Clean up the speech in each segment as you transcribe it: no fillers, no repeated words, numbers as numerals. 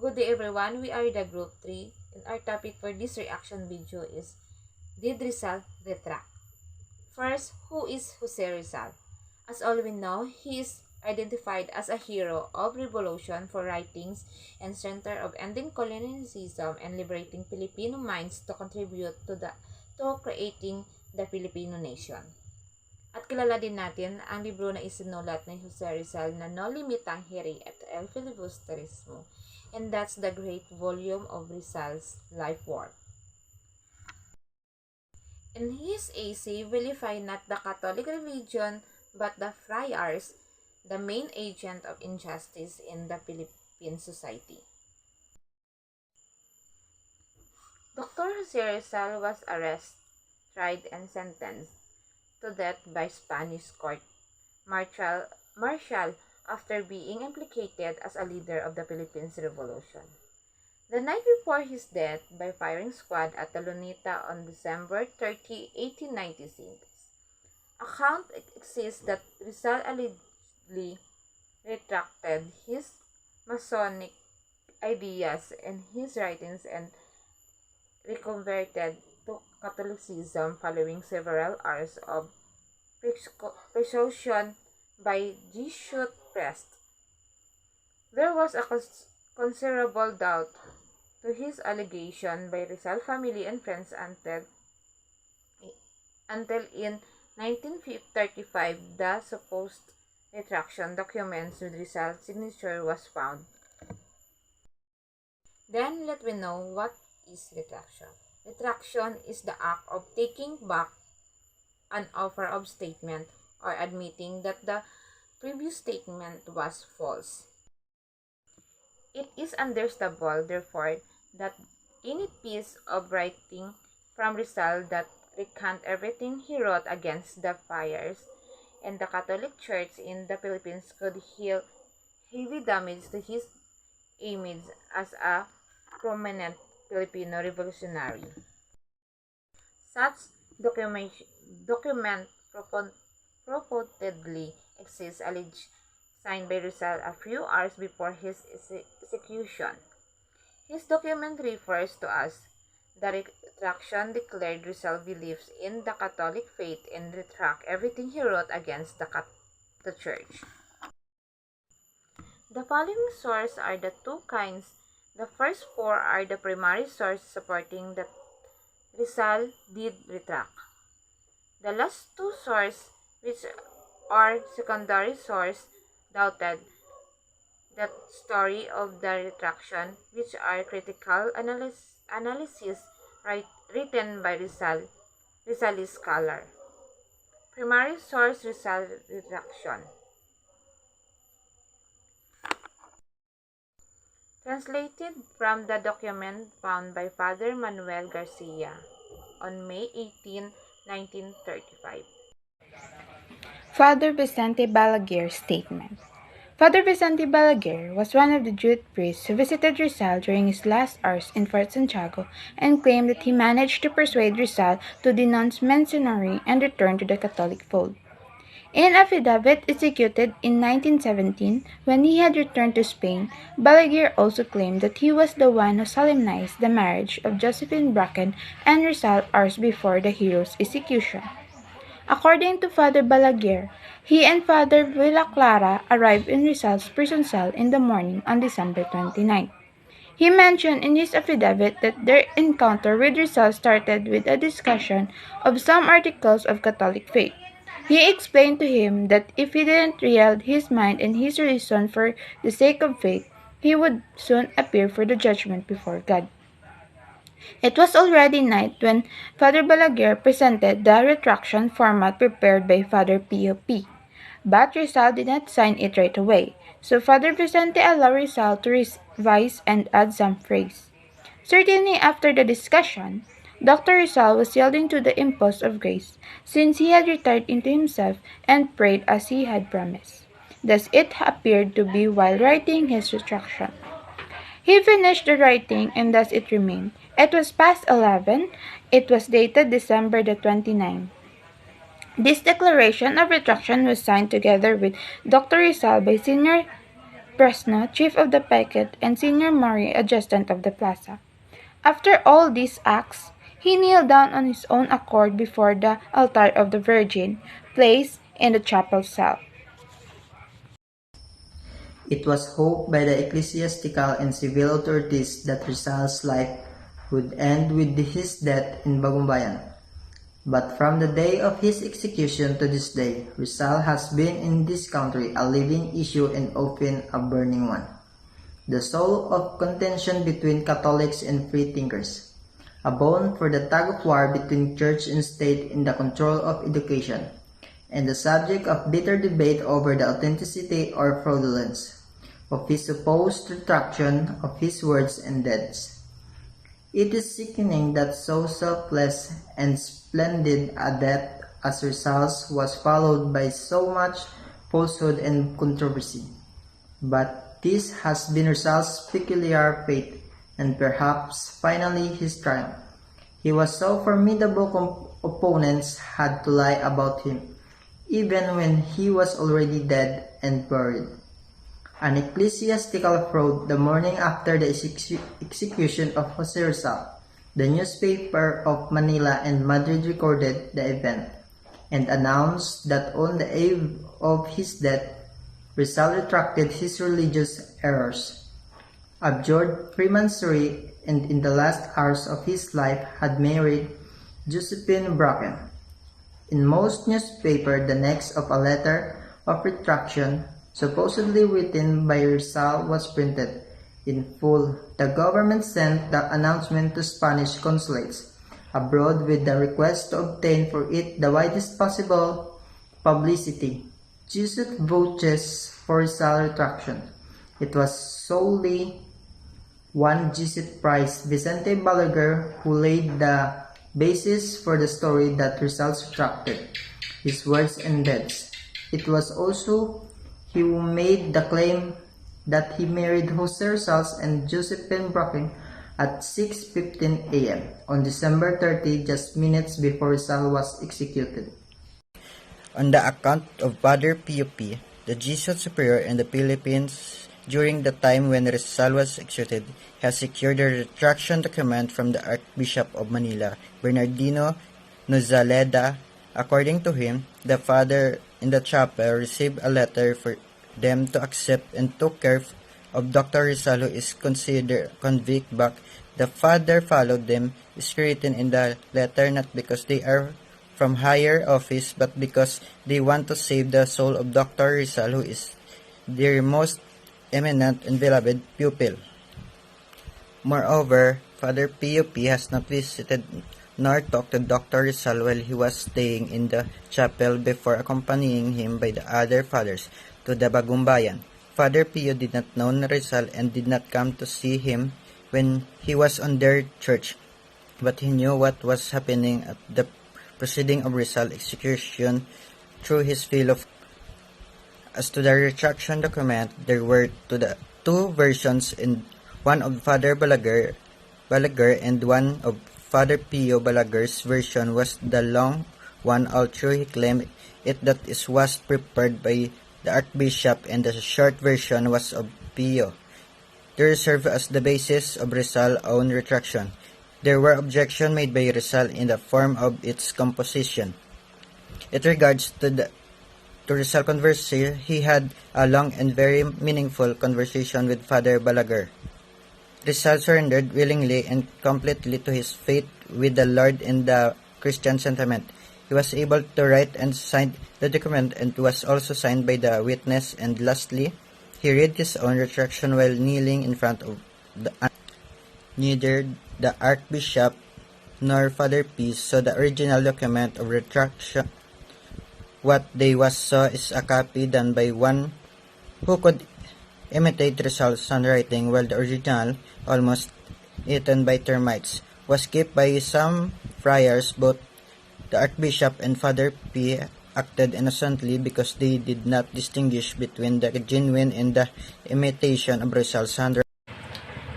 Good day everyone, we are the group 3 and our topic for this reaction video is Did Rizal retract? First, who is Jose Rizal? As all we know, he is identified as a hero of revolution for writings and center of ending colonialism and liberating Filipino minds to contribute to creating the Filipino nation. At kilala din natin ang libro na isinulat ni Jose Rizal na No Limitang Hiri at El Filibusterismo, and that's the great volume of Rizal's life work. In his essay, we find not the Catholic religion but the friars, the main agent of injustice in the Philippine society. Dr. Jose Rizal was arrested, tried, and sentenced to death by Spanish court martial after being implicated as a leader of the Philippines Revolution. The night before his death, by firing squad at the Luneta on December 30, 1896, account exists that Rizal allegedly retracted his Masonic ideas and his writings and reconverted to Catholicism following several hours of persuasion by Jesuit priests. There was a considerable doubt to his allegation by Rizal family and friends until in 1935 the supposed retraction documents with Rizal's signature was found. Then let me know what is retraction. Retraction is the act of taking back an offer of statement or admitting that the previous statement was false. It is understandable, therefore, that any piece of writing from Rizal that recant everything he wrote against the friars and the Catholic Church in the Philippines could heal heavy damage to his image as a prominent Filipino revolutionary. Such document purportedly exists alleged signed by Rizal a few hours before his execution. His document refers to as the retraction declared Rizal believes in the Catholic faith and retract everything he wrote against the Church. The following sources are the two kinds. The first four are the primary sources supporting that Rizal did retract. The last two sources, which are secondary sources, doubted the story of the retraction, which are critical analysis written by Rizal's scholar. Primary source Rizal retraction. Translated from the document found by Father Manuel Garcia on May 18, 1935. Father Vicente Balaguer's statement. Father Vicente Balaguer was one of the Jesuit priests who visited Rizal during his last hours in Fort Santiago and claimed that he managed to persuade Rizal to denounce Masonry and return to the Catholic fold. In an affidavit executed in 1917, when he had returned to Spain, Balaguer also claimed that he was the one who solemnized the marriage of Josephine Bracken and Rizal hours before the hero's execution. According to Father Balaguer, he and Father Villaclara arrived in Rizal's prison cell in the morning on December 29. He mentioned in his affidavit that their encounter with Rizal started with a discussion of some articles of Catholic faith. He explained to him that if he didn't yield his mind and his reason for the sake of faith, he would soon appear for the judgment before God. It was already night when Father Balaguer presented the retraction format prepared by Father P.O.P. But Rizal did not sign it right away, so Father Vicente allowed Rizal to revise and add some phrase. Certainly after the discussion, Dr. Rizal was yielding to the impulse of grace, since he had retired into himself and prayed as he had promised. Thus it appeared to be while writing his retraction. He finished the writing, and thus it remained. It was past 11. It was dated December the 29th. This declaration of retraction was signed together with Dr. Rizal by Senior Presno, chief of the picket, and Senior Mari, adjutant of the plaza. After all these acts, he kneeled down on his own accord before the altar of the Virgin, placed in the chapel cell. It was hoped by the ecclesiastical and civil authorities that Rizal's life would end with his death in Bagumbayan. But from the day of his execution to this day, Rizal has been in this country a living issue and often a burning one. The soul of contention between Catholics and freethinkers, a bone for the tug-of-war between church and state in the control of education, and the subject of bitter debate over the authenticity or fraudulence of his supposed retraction of his words and deeds. It is sickening that so selfless and splendid a death as Rizal's was followed by so much falsehood and controversy. But this has been Rizal's peculiar fate, and perhaps finally his triumph. He was so formidable opponents had to lie about him, even when he was already dead and buried. An ecclesiastical fraud the morning after the execution of Jose Rizal. The newspaper of Manila and Madrid recorded the event and announced that on the eve of his death, Rizal retracted his religious errors, abjured freemasonry, and in the last hours of his life had married Josephine Bracken. In most newspapers, the next of a letter of retraction supposedly written by Rizal was printed in full. The government sent the announcement to Spanish consulates abroad with the request to obtain for it the widest possible publicity. Joseph vouches for Rizal retraction. It was solely one Jesuit priest, Vicente Balaguer, who laid the basis for the story that Rizal retracted his words and deeds. It was also he who made the claim that he married Jose Rizal and Josephine Bracken at 6:15 a.m. on December 30, just minutes before Rizal was executed. On the account of Father Pio P., the Jesuit superior in the Philippines during the time when Rizal was executed, has secured a retraction document from the Archbishop of Manila, Bernardino Nozaleda. According to him, the father in the chapel received a letter for them to accept and took care of Dr. Rizal, who is considered convict back. The father followed them, is written in the letter not because they are from higher office, but because they want to save the soul of Dr. Rizal, who is their most eminent and beloved pupil. Moreover, Father Pio P. has not visited nor talked to Dr. Rizal while he was staying in the chapel before accompanying him by the other fathers to the Bagumbayan. Father Pio did not know Rizal and did not come to see him when he was on their church, but he knew what was happening at the proceeding of Rizal execution through his fellow. As to the retraction document, there were two versions, in one of Father Balaguer and one of Father Pio Balaguer's version was the long one, although he claimed it that it was prepared by the Archbishop, and the short version was of Pio. They served as the basis of Rizal's own retraction. There were objections made by Rizal in the form of its composition. It regards to Rizal conversation, he had a long and very meaningful conversation with Father Balaguer. Rizal surrendered willingly and completely to his faith with the Lord in the Christian sentiment. He was able to write and sign the document, and was also signed by the witness, and lastly, he read his own retraction while kneeling in front of the neither the Archbishop nor Father P. saw the original document of retraction. What they saw is a copy done by one who could imitate Rizal's handwriting, while the original, almost eaten by termites, was kept by some friars. Both the Archbishop and Father P. acted innocently because they did not distinguish between the genuine and the imitation of Rizal's handwriting.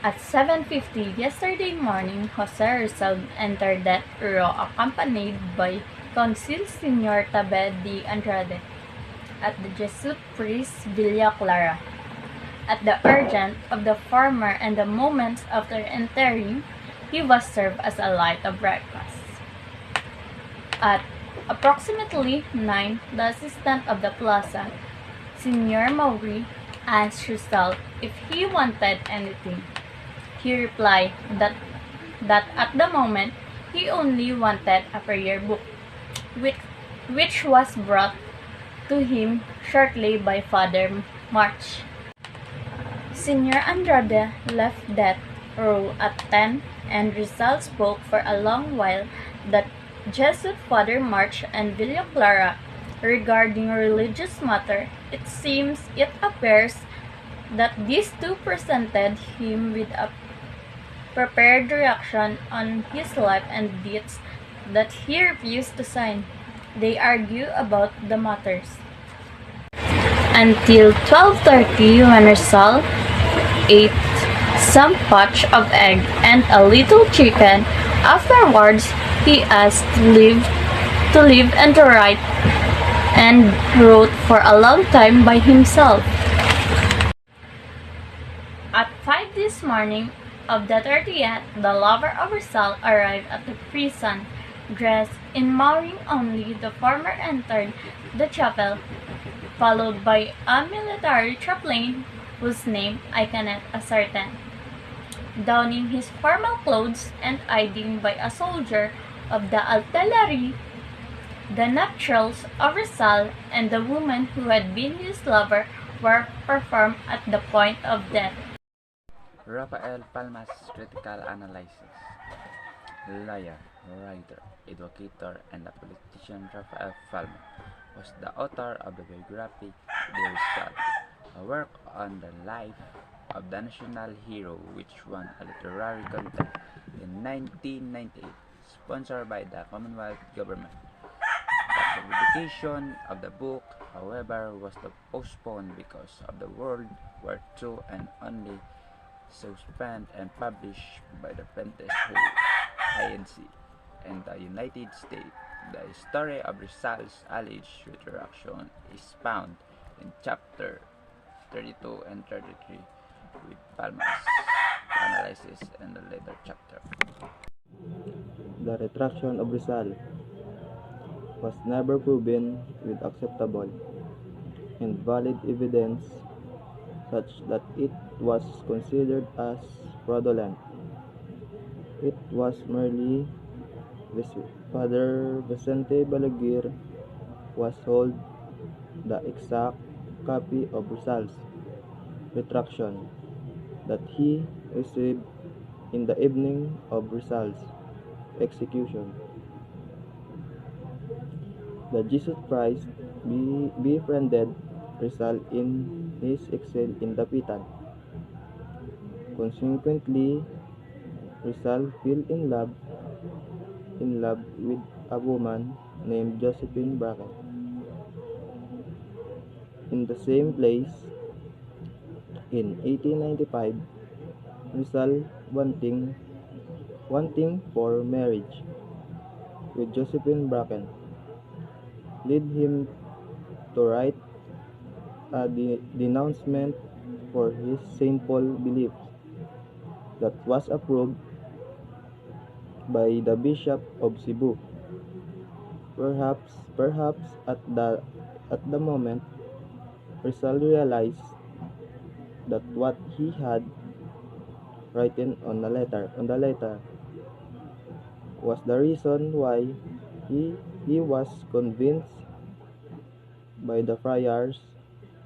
At 7:50 yesterday morning, Jose Rizal entered that row accompanied by Consul Senior Tabe de Andrade at the Jesuit priest Villa Clara. At the urgent of the former and the moments after entering, he was served as a light of breakfast. At approximately 9, the assistant of the plaza, Senior Maury, asked Rizal if he wanted anything. He replied that at the moment he only wanted a prayer book, which was brought to him shortly by Father March. Senior Andrade left that row at 10, and Rizal spoke for a long while that Jesuit Father March and Villa Clara regarding religious matter. It appears that these two presented him with a prepared reaction on his life and deeds that he refused to sign. They argue about the matters until 12:30, when Rizal ate some patch of egg and a little chicken. Afterwards, he asked to live and to write, and wrote for a long time by himself. At 5 this morning of the 30th, the lover of Rizal arrived at the prison. Dressed in mourning only, the former entered the chapel, followed by a military chaplain whose name I cannot ascertain. Donning his formal clothes and aiding by a soldier of the artillery, the nuptials of Rizal and the woman who had been his lover were performed at the point of death. Rafael Palma's critical analysis. Lawyer, writer, educator, and a politician Rafael Palma was the author of the biography De Rizal, a work on the life of the national hero which won a literary contest in 1998, sponsored by the Commonwealth government. The publication of the book, however, was postponed because of the World War II and only suspended and published by the Prentice INC in the United States. The story of Rizal's alleged retraction is found in chapter 32 and 33, with Palma's analysis in the later chapter. The retraction of Rizal was never proven with acceptable and valid evidence such that it was considered as fraudulent. It was merely Father Vicente Balaguer was told the exact copy of Rizal's retraction that he received in the evening of Rizal's execution. The Jesus Christ befriended Rizal in his exile in Dapitan. Consequently, Rizal fell in love with a woman named Josephine Bracken in the same place. In 1895, Rizal wanting for marriage with Josephine Bracken led him to write a denouncement for his sinful beliefs that was approved by the Bishop of Cebu. Perhaps at the moment, Rizal realized that what he had written on the letter was the reason why he was convinced by the friars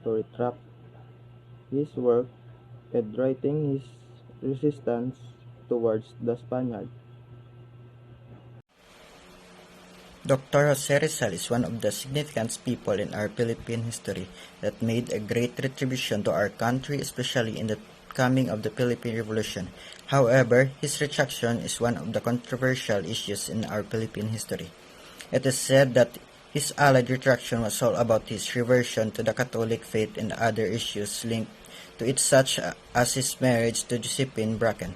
to retract his work and writing his resistance towards the Spaniards. Dr. Jose Rizal is one of the significant people in our Philippine history that made a great contribution to our country, especially in the coming of the Philippine Revolution. However, his retraction is one of the controversial issues in our Philippine history. It is said that his alleged retraction was all about his reversion to the Catholic faith and other issues linked to it, such as his marriage to Josephine Bracken.